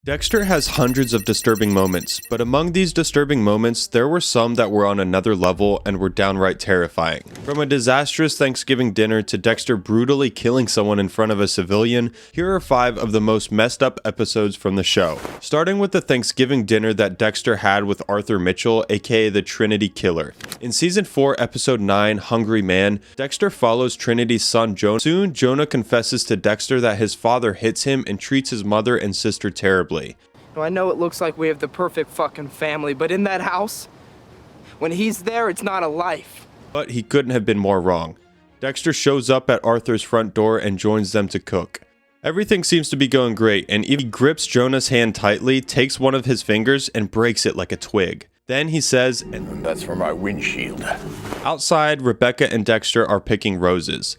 Dexter has hundreds of disturbing moments, but among these disturbing moments, there were some that were on another level and were downright terrifying. From a disastrous Thanksgiving dinner to Dexter brutally killing someone in front of a civilian, here are 5 of the most messed up episodes from the show. Starting with the Thanksgiving dinner that Dexter had with Arthur Mitchell, aka the Trinity Killer. In Season 4, Episode 9, Hungry Man, Dexter follows Trinity's son Jonah. Soon, Jonah confesses to Dexter that his father hits him and treats his mother and sister terribly. I know it looks like we have the perfect fucking family, but in that house, when he's there, it's not a life. But he couldn't have been more wrong. Dexter shows up at Arthur's front door and joins them to cook. Everything seems to be going great, and he grips Jonah's hand tightly, takes one of his fingers, and breaks it like a twig. Then he says, "And that's for my windshield." Outside, Rebecca and Dexter are picking roses.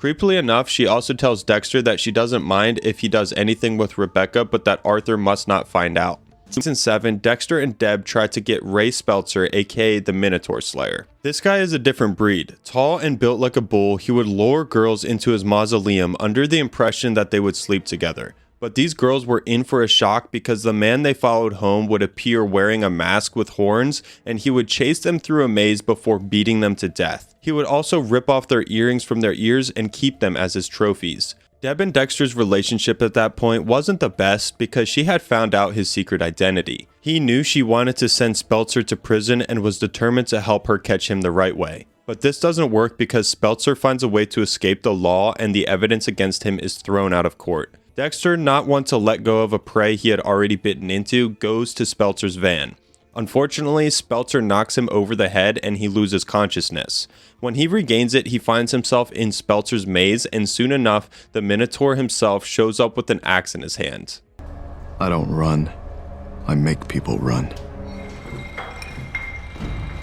Creepily enough, she also tells Dexter that she doesn't mind if he does anything with Rebecca, but that Arthur must not find out. Season 7, Dexter and Deb try to get Ray Speltzer, aka the Minotaur Slayer. This guy is a different breed. Tall and built like a bull, he would lure girls into his mausoleum under the impression that they would sleep together. But these girls were in for a shock because the man they followed home would appear wearing a mask with horns, and he would chase them through a maze before beating them to death. He would also rip off their earrings from their ears and keep them as his trophies. Deb and Dexter's relationship at that point wasn't the best because she had found out his secret identity. He knew she wanted to send Speltzer to prison and was determined to help her catch him the right way. But this doesn't work because Speltzer finds a way to escape the law and the evidence against him is thrown out of court. Dexter, not one to let go of a prey he had already bitten into, goes to Speltzer's van. Unfortunately, Speltzer knocks him over the head and he loses consciousness. When he regains it, he finds himself in Speltzer's maze, and soon enough, the Minotaur himself shows up with an axe in his hand. I don't run. I make people run.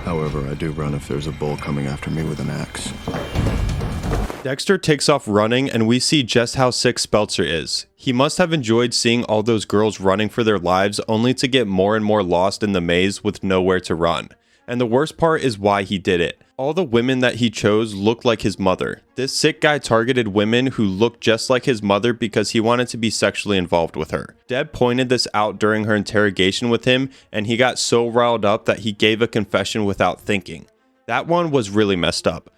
However, I do run if there's a bull coming after me with an axe. Dexter takes off running, and we see just how sick Speltzer is. He must have enjoyed seeing all those girls running for their lives only to get more and more lost in the maze with nowhere to run. And the worst part is why he did it. All the women that he chose looked like his mother. This sick guy targeted women who looked just like his mother because he wanted to be sexually involved with her. Deb pointed this out during her interrogation with him, and he got so riled up that he gave a confession without thinking. That one was really messed up.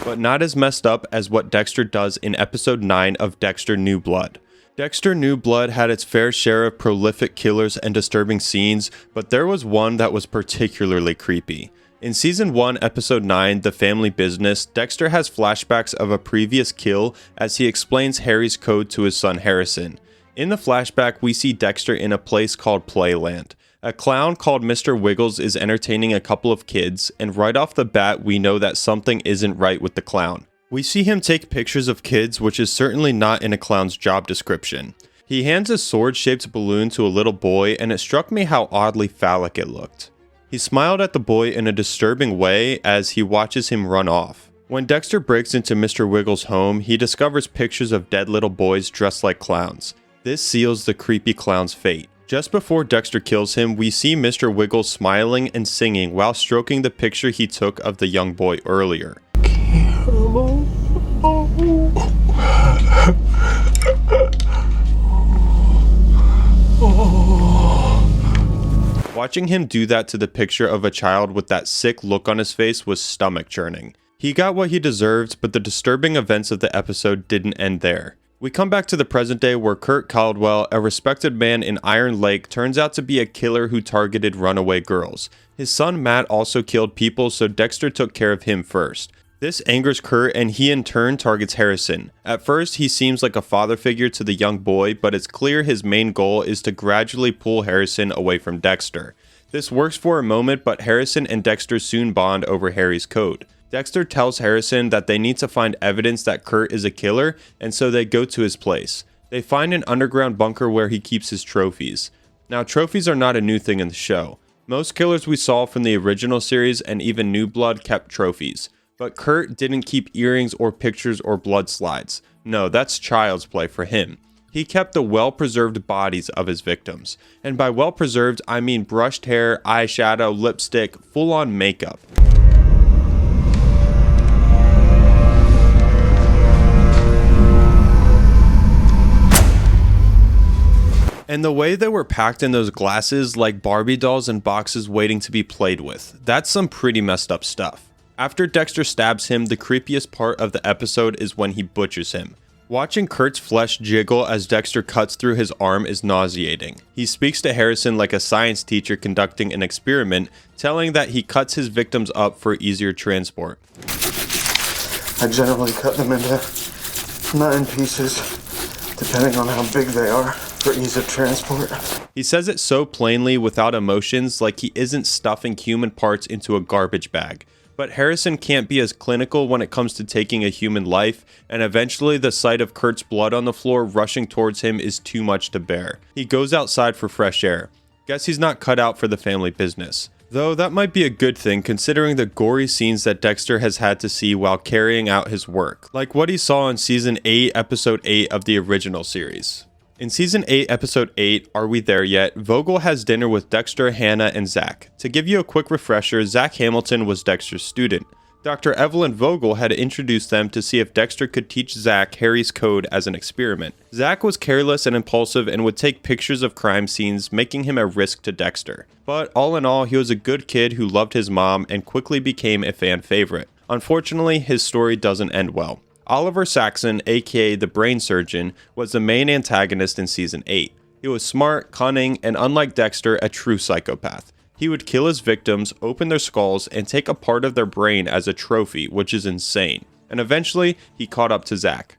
But not as messed up as what Dexter does in episode 9 of Dexter New Blood. Dexter New Blood had its fair share of prolific killers and disturbing scenes, but there was one that was particularly creepy. In season 1, episode 9, The Family Business, Dexter has flashbacks of a previous kill as he explains Harry's code to his son Harrison. In the flashback, we see Dexter in a place called Playland. A clown called Mr. Wiggles is entertaining a couple of kids, and right off the bat we know that something isn't right with the clown. We see him take pictures of kids, which is certainly not in a clown's job description. He hands a sword-shaped balloon to a little boy, and it struck me how oddly phallic it looked. He smiled at the boy in a disturbing way as he watches him run off. When Dexter breaks into Mr. Wiggles' home, he discovers pictures of dead little boys dressed like clowns. This seals the creepy clown's fate. Just before Dexter kills him, we see Mr. Wiggles smiling and singing while stroking the picture he took of the young boy earlier. Watching him do that to the picture of a child with that sick look on his face was stomach churning. He got what he deserved, but the disturbing events of the episode didn't end there. We come back to the present day where Kurt Caldwell, a respected man in Iron Lake, turns out to be a killer who targeted runaway girls. His son Matt also killed people, so Dexter took care of him first. This angers Kurt, and he in turn targets Harrison. At first, he seems like a father figure to the young boy, but it's clear his main goal is to gradually pull Harrison away from Dexter. This works for a moment, but Harrison and Dexter soon bond over Harry's code. Dexter tells Harrison that they need to find evidence that Kurt is a killer, and so they go to his place. They find an underground bunker where he keeps his trophies. Now, trophies are not a new thing in the show. Most killers we saw from the original series and even New Blood kept trophies. But Kurt didn't keep earrings or pictures or blood slides. No, that's child's play for him. He kept the well-preserved bodies of his victims. And by well-preserved, I mean brushed hair, eyeshadow, lipstick, full-on makeup. And the way they were packed in those glasses like Barbie dolls in boxes waiting to be played with, that's some pretty messed up stuff. After Dexter stabs him, the creepiest part of the episode is when he butchers him. Watching Kurt's flesh jiggle as Dexter cuts through his arm is nauseating. He speaks to Harrison like a science teacher conducting an experiment, telling that he cuts his victims up for easier transport. I generally cut them into 9 pieces, depending on how big they are, for ease of transport. He says it so plainly without emotions, like he isn't stuffing human parts into a garbage bag. But Harrison can't be as clinical when it comes to taking a human life, and eventually the sight of Kurt's blood on the floor rushing towards him is too much to bear. He goes outside for fresh air. Guess he's not cut out for the family business. Though that might be a good thing considering the gory scenes that Dexter has had to see while carrying out his work, like what he saw in Season 8, Episode 8 of the original series. In Season 8, Episode 8, Are We There Yet?, Vogel has dinner with Dexter, Hannah, and Zach. To give you a quick refresher, Zach Hamilton was Dexter's student. Dr. Evelyn Vogel had introduced them to see if Dexter could teach Zach Harry's code as an experiment. Zach was careless and impulsive and would take pictures of crime scenes, making him a risk to Dexter. But all in all, he was a good kid who loved his mom and quickly became a fan favorite. Unfortunately, his story doesn't end well. Oliver Saxon, aka the brain surgeon, was the main antagonist in Season 8. He was smart, cunning, and unlike Dexter, a true psychopath. He would kill his victims, open their skulls, and take a part of their brain as a trophy, which is insane. And eventually, he caught up to Zach.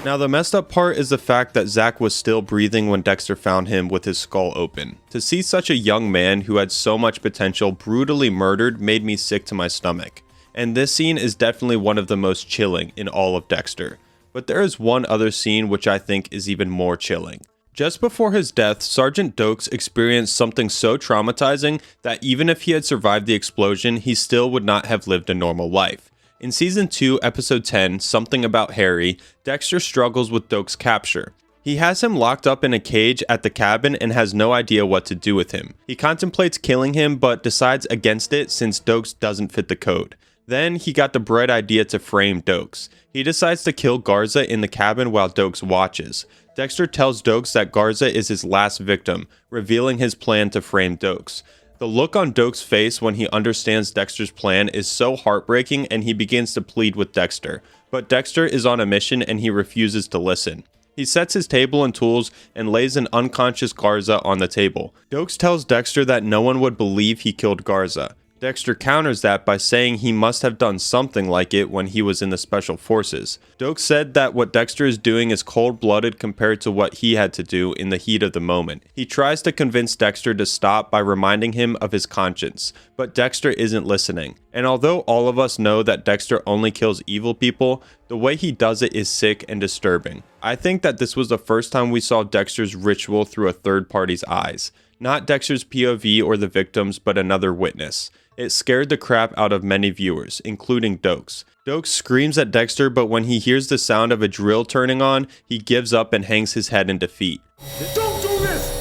Now the messed up part is the fact that Zach was still breathing when Dexter found him with his skull open. To see such a young man who had so much potential brutally murdered made me sick to my stomach. And this scene is definitely one of the most chilling in all of Dexter. But there is one other scene which I think is even more chilling. Just before his death, Sergeant Dokes experienced something so traumatizing that even if he had survived the explosion, he still would not have lived a normal life. In Season 2, Episode 10, Something About Harry, Dexter struggles with Dokes' capture. He has him locked up in a cage at the cabin and has no idea what to do with him. He contemplates killing him but decides against it since Dokes doesn't fit the code. Then he got the bright idea to frame Dokes. He decides to kill Garza in the cabin while Dokes watches. Dexter tells Dokes that Garza is his last victim, revealing his plan to frame Dokes. The look on Dokes' face when he understands Dexter's plan is so heartbreaking and he begins to plead with Dexter. But Dexter is on a mission and he refuses to listen. He sets his table and tools and lays an unconscious Garza on the table. Dokes tells Dexter that no one would believe he killed Garza. Dexter counters that by saying he must have done something like it when he was in the Special Forces. Dokes said that what Dexter is doing is cold-blooded compared to what he had to do in the heat of the moment. He tries to convince Dexter to stop by reminding him of his conscience, but Dexter isn't listening. And although all of us know that Dexter only kills evil people, the way he does it is sick and disturbing. I think that this was the first time we saw Dexter's ritual through a third party's eyes. Not Dexter's POV or the victims, but another witness. It scared the crap out of many viewers, including Dokes. Dokes screams at Dexter, but when he hears the sound of a drill turning on, he gives up and hangs his head in defeat. Don't do this!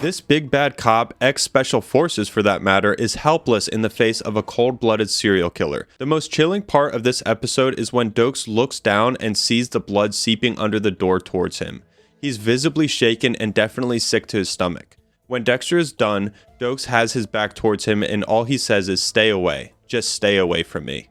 This big bad cop, ex-Special Forces for that matter, is helpless in the face of a cold-blooded serial killer. The most chilling part of this episode is when Dokes looks down and sees the blood seeping under the door towards him. He's visibly shaken and definitely sick to his stomach. When Dexter is done, Dokes has his back towards him and all he says is, "Stay away. Just stay away from me."